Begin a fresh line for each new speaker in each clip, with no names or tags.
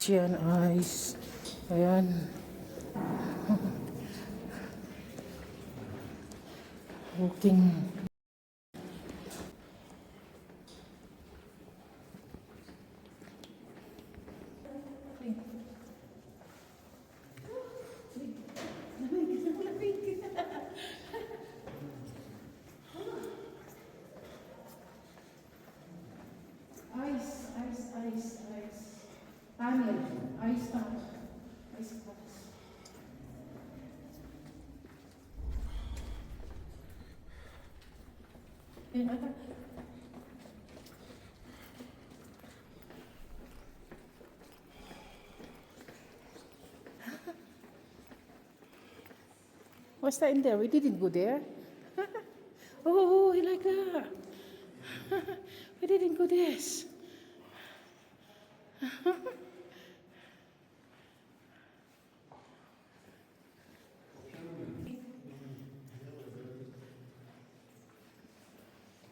Asian ice. Ayan. Walking. Ice. Tunnel. Ice tunnel. Ice palace. What's that in there? We didn't go there. Oh, you like that? We didn't go this.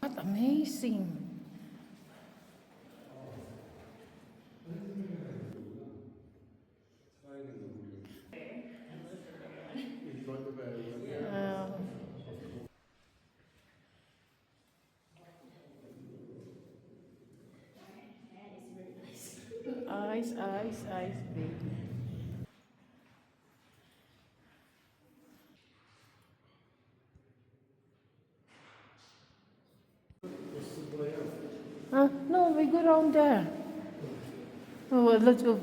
What amazing. Ice, baby. No, we go around there. Oh, a lot of.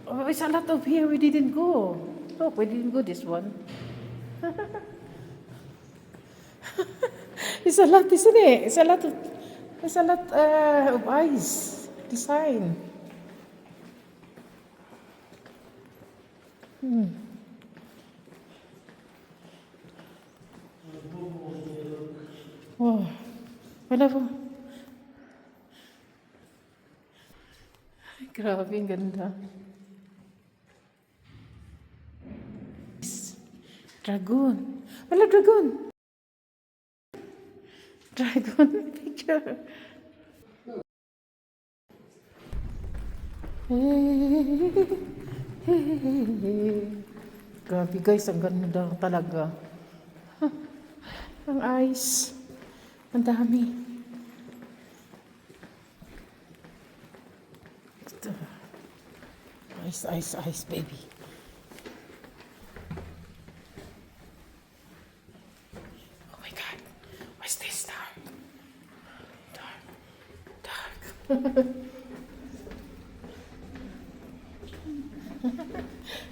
Oh, it's a lot of here. We didn't go. Look, we didn't go this one. It's a lot, isn't it? It's a lot of ice design. Oh, wala po. Grabe, ang ganda. Dragon. Wala, dragon. Dragon picture. Grabe guys, ang ganda talaga. Ang ice. Ang dami. Ito. Ice, baby. Oh my God. What's this? Dark.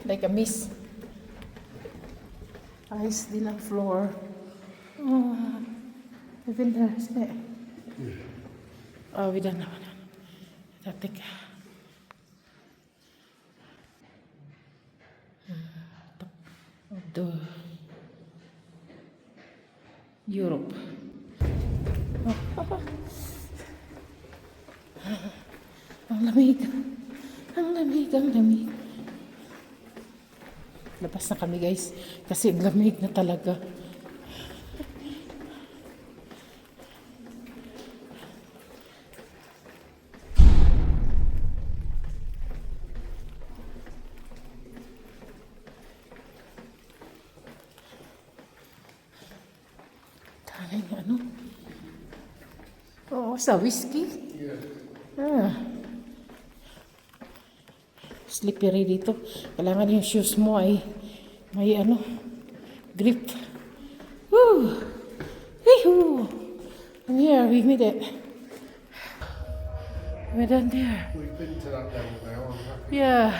Like a mist. Ice din ang floor. Oh, even there, isn't it? Oh, we don't know. Take of the Europe. Ang lamig. Labas na kami guys kasi ang lamig na talaga. Ano? Oh, sa whiskey? Yeah. Slippery dito. Kailangan yung shoes mo ay may grip. Woo! Wee-hoo! And here, we made it. We're done there.
We've been to that level now, I'm happy.
Yeah.